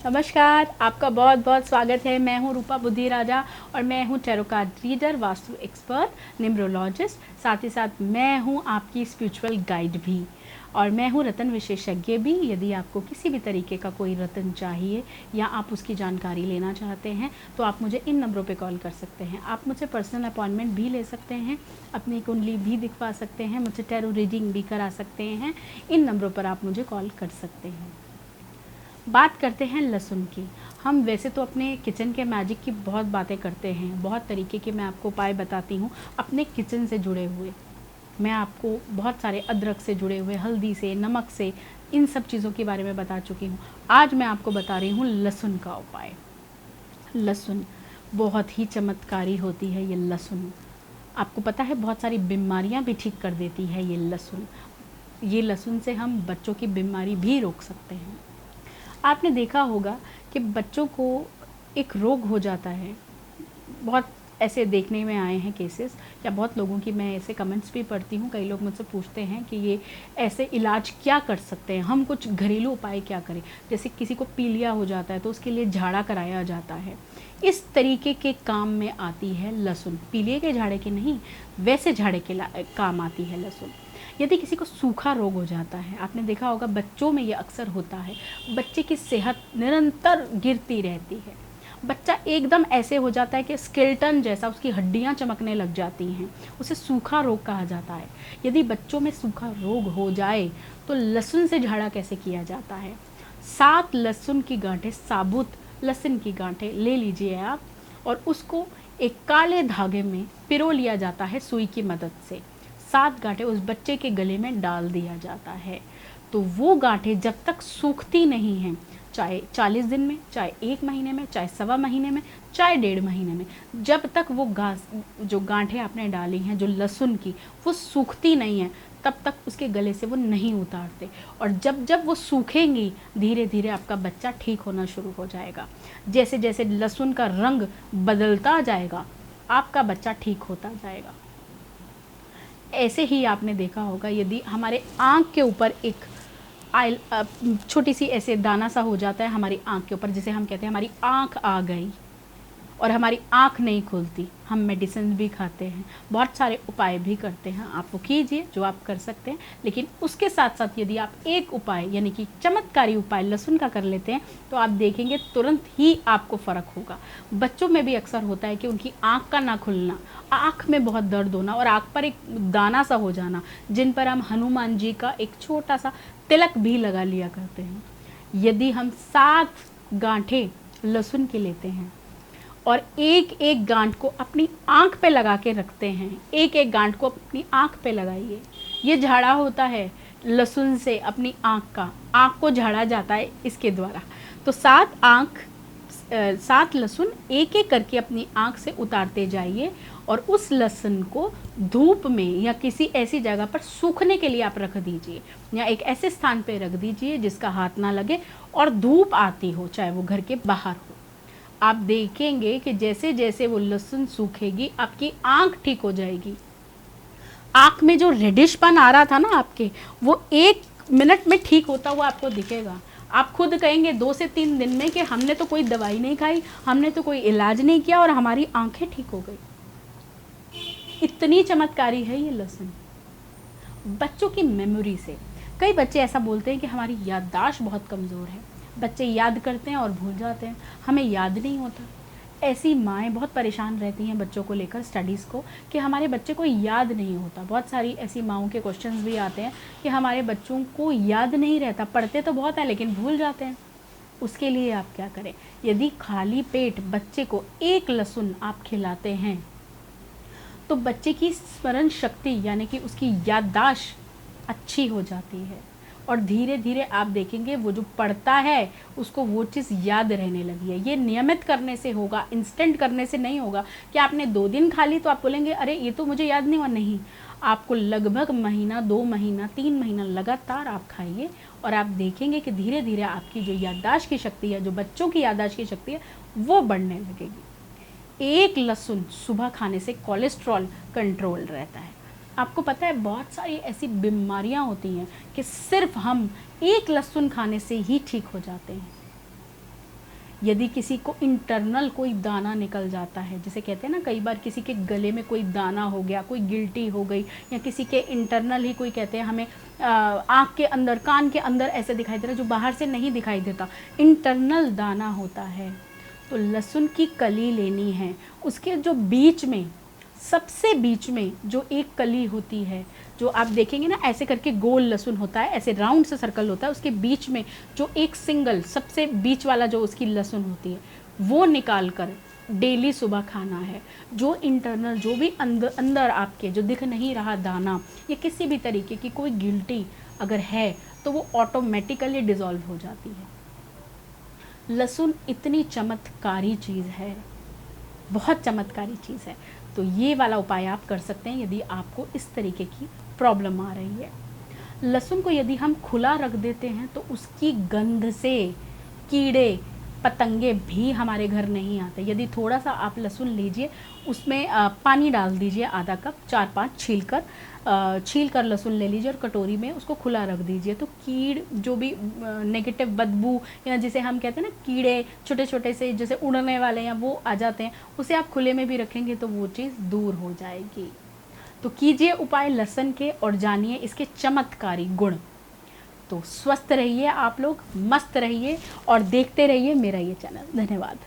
नमस्कार, आपका बहुत बहुत स्वागत है। मैं हूं रूपा बुद्धि राजा और मैं हूं tarot card reader, vastu expert, numerologist. साथ ही साथ मैं हूं आपकी स्पिरिचुअल गाइड भी और मैं हूं रत्न विशेषज्ञ भी। यदि आपको किसी भी तरीके का कोई रत्न चाहिए या आप उसकी जानकारी लेना चाहते हैं तो आप मुझे इन नंबरों पे कॉल कर सकते हैं। आप मुझसे पर्सनल अपॉइंटमेंट भी ले सकते हैं, अपनी कुंडली भी दिखवा सकते हैं, मुझसे टैरो रीडिंग भी करा सकते हैं। इन नंबरों पर आप मुझे कॉल कर सकते हैं। बात करते हैं लहसुन की। हम वैसे तो अपने किचन के मैजिक की बहुत बातें करते हैं, बहुत तरीके के मैं आपको उपाय बताती हूँ अपने किचन से जुड़े हुए। मैं आपको बहुत सारे अदरक से जुड़े हुए, हल्दी से, नमक से, इन सब चीज़ों के बारे में बता चुकी हूँ। आज मैं आपको बता रही हूँ लहसुन का उपाय। लहसुन बहुत ही चमत्कारी होती है ये लहसुन। आपको पता है बहुत सारी बीमारियाँ भी ठीक कर देती है ये लहसुन। ये लहसुन से हम बच्चों की बीमारी भी रोक सकते हैं। आपने देखा होगा कि बच्चों को एक रोग हो जाता है, बहुत ऐसे देखने में आए हैं केसेस, या बहुत लोगों की मैं ऐसे कमेंट्स भी पढ़ती हूँ। कई लोग मुझसे पूछते हैं कि ये ऐसे इलाज क्या कर सकते हैं, हम कुछ घरेलू उपाय क्या करें। जैसे किसी को पीलिया हो जाता है तो उसके लिए झाड़ा कराया जाता है। इस तरीके के काम में आती है लहसुन। पीलिया के झाड़े के नहीं, वैसे झाड़े के काम आती है लहसुन। यदि किसी को सूखा रोग हो जाता है, आपने देखा होगा बच्चों में ये अक्सर होता है, बच्चे की सेहत निरंतर गिरती रहती है। बच्चा एकदम ऐसे हो जाता है कि स्केल्टन जैसा, उसकी हड्डियां चमकने लग जाती हैं। उसे सूखा रोग कहा जाता है। यदि बच्चों में सूखा रोग हो जाए तो लहसुन से झाड़ा कैसे किया जाता है। 7 लहसुन की गांठें, साबुत लहसुन की गांठें ले लीजिए आप और उसको एक काले धागे में पिरो लिया जाता है सुई की मदद से। 7 गांठें उस बच्चे के गले में डाल दिया जाता है। तो वो गांठें जब तक सूखती नहीं हैं, चाहे 40 दिन में, चाहे 1 महीने में, चाहे सवा महीने में, चाहे 1.5 महीने में, जब तक वो जो गांठें आपने डाली हैं जो लहसुन की, वो सूखती नहीं है, तब तक उसके गले से वो नहीं उतारते। और जब जब वो सूखेंगी, धीरे धीरे आपका बच्चा ठीक होना शुरू हो जाएगा। जैसे जैसे लहसुन का रंग बदलता जाएगा, आपका बच्चा ठीक होता जाएगा। ऐसे ही आपने देखा होगा, यदि हमारे आँख के ऊपर एक छोटी सी ऐसे दाना सा हो जाता है हमारी आँख के ऊपर, जिसे हम कहते हैं हमारी आँख आ गई और हमारी आँख नहीं खुलती, हम मेडिसिन भी खाते हैं, बहुत सारे उपाय भी करते हैं। आप वो कीजिए जो आप कर सकते हैं, लेकिन उसके साथ साथ यदि आप एक उपाय यानी कि चमत्कारी उपाय लहसुन का कर लेते हैं तो आप देखेंगे तुरंत ही आपको फ़र्क होगा। बच्चों में भी अक्सर होता है कि उनकी आँख का ना खुलना, आँख में बहुत दर्द होना और आँख पर एक दाना सा हो जाना, जिन पर हम हनुमान जी का एक छोटा सा तिलक भी लगा लिया करते हैं। यदि हम 7 गांठें लहसुन की लेते हैं और एक एक गांठ को अपनी आँख पे लगा के रखते हैं, एक एक गांठ को अपनी आँख पे लगाइए। ये झाड़ा होता है लहसुन से अपनी आँख का, आँख को झाड़ा जाता है इसके द्वारा। तो 7 लहसुन एक एक करके अपनी आँख से उतारते जाइए और उस लहसुन को धूप में या किसी ऐसी जगह पर सूखने के लिए आप रख दीजिए, या एक ऐसे स्थान पे रख दीजिए जिसका हाथ ना लगे और धूप आती हो, चाहे वो घर के बाहर हो। आप देखेंगे कि जैसे जैसे वो लहसुन सूखेगी आपकी आँख ठीक हो जाएगी। आँख में जो रेडिशपन आ रहा था ना आपके, वो 1 मिनट में ठीक होता हुआ आपको दिखेगा। आप खुद कहेंगे 2 से 3 दिन में कि हमने तो कोई दवाई नहीं खाई, हमने तो कोई इलाज नहीं किया और हमारी आँखें ठीक हो गई। इतनी चमत्कारी है ये लहसुन। बच्चों की मेमोरी से, कई बच्चे ऐसा बोलते हैं कि हमारी याददाश्त बहुत कमज़ोर है, बच्चे याद करते हैं और भूल जाते हैं, हमें याद नहीं होता। ऐसी माएँ बहुत परेशान रहती हैं बच्चों को लेकर, स्टडीज़ को, कि हमारे बच्चे को याद नहीं होता। बहुत सारी ऐसी माँओं के क्वेश्चंस भी आते हैं कि हमारे बच्चों को याद नहीं रहता, पढ़ते तो बहुत है लेकिन भूल जाते हैं। उसके लिए आप क्या करें, यदि खाली पेट बच्चे को 1 लहसुन आप खिलाते हैं तो बच्चे की स्मरण शक्ति यानी कि उसकी याददाश्त अच्छी हो जाती है और धीरे धीरे आप देखेंगे वो जो पढ़ता है उसको वो चीज़ याद रहने लगी है। ये नियमित करने से होगा, इंस्टेंट करने से नहीं होगा कि आपने 2 दिन खा ली तो आप बोलेंगे अरे ये तो मुझे याद नहीं हुआ। नहीं, आपको लगभग महीना, 2 महीना, 3 महीना लगातार आप खाइए और आप देखेंगे कि धीरे धीरे आपकी जो याददाश्त की शक्ति है, जो बच्चों की याददाश्त की शक्ति है, वो बढ़ने लगेगी। 1 लहसुन सुबह खाने से कोलेस्ट्रॉल कंट्रोल रहता है। आपको पता है बहुत सारी ऐसी बीमारियां होती हैं कि सिर्फ हम 1 लहसुन खाने से ही ठीक हो जाते हैं। यदि किसी को इंटरनल कोई दाना निकल जाता है, जैसे कहते हैं ना कई बार किसी के गले में कोई दाना हो गया, कोई गिल्टी हो गई, या किसी के इंटरनल ही कोई कहते हैं हमें आँख के अंदर, कान के अंदर ऐसे दिखाई दे रहा है जो बाहर से नहीं दिखाई देता, इंटरनल दाना होता है, तो लहसुन की कली लेनी है। उसके जो बीच में, सबसे बीच में जो एक कली होती है, जो आप देखेंगे ना ऐसे करके गोल लहसुन होता है, ऐसे राउंड से सर्कल होता है, उसके बीच में जो एक सिंगल सबसे बीच वाला जो उसकी लहसुन होती है, वो निकाल कर डेली सुबह खाना है। जो इंटरनल, जो भी अंदर अंदर आपके जो दिख नहीं रहा दाना या किसी भी तरीके की कोई गिल्टी अगर है, तो वो ऑटोमेटिकली डिज़ोल्व हो जाती है। लहसुन इतनी चमत्कारी चीज़ है, बहुत चमत्कारी चीज़ है। तो ये वाला उपाय आप कर सकते हैं यदि आपको इस तरीके की प्रॉब्लम आ रही है। लहसुन को यदि हम खुला रख देते हैं तो उसकी गंध से कीड़े पतंगे भी हमारे घर नहीं आते। यदि थोड़ा सा आप लहसुन लीजिए, उसमें पानी डाल दीजिए आधा कप, 4-5 छील कर लहसुन ले लीजिए और कटोरी में उसको खुला रख दीजिए, तो जो भी नेगेटिव बदबू या जिसे हम कहते हैं ना कीड़े छोटे छोटे से जैसे उड़ने वाले हैं वो आ जाते हैं, उसे आप खुले में भी रखेंगे तो वो चीज़ दूर हो जाएगी। तो कीजिए उपाय लहसुन के और जानिए इसके चमत्कारी गुण। तो स्वस्थ रहिए आप लोग, मस्त रहिए और देखते रहिए मेरा ये चैनल। धन्यवाद।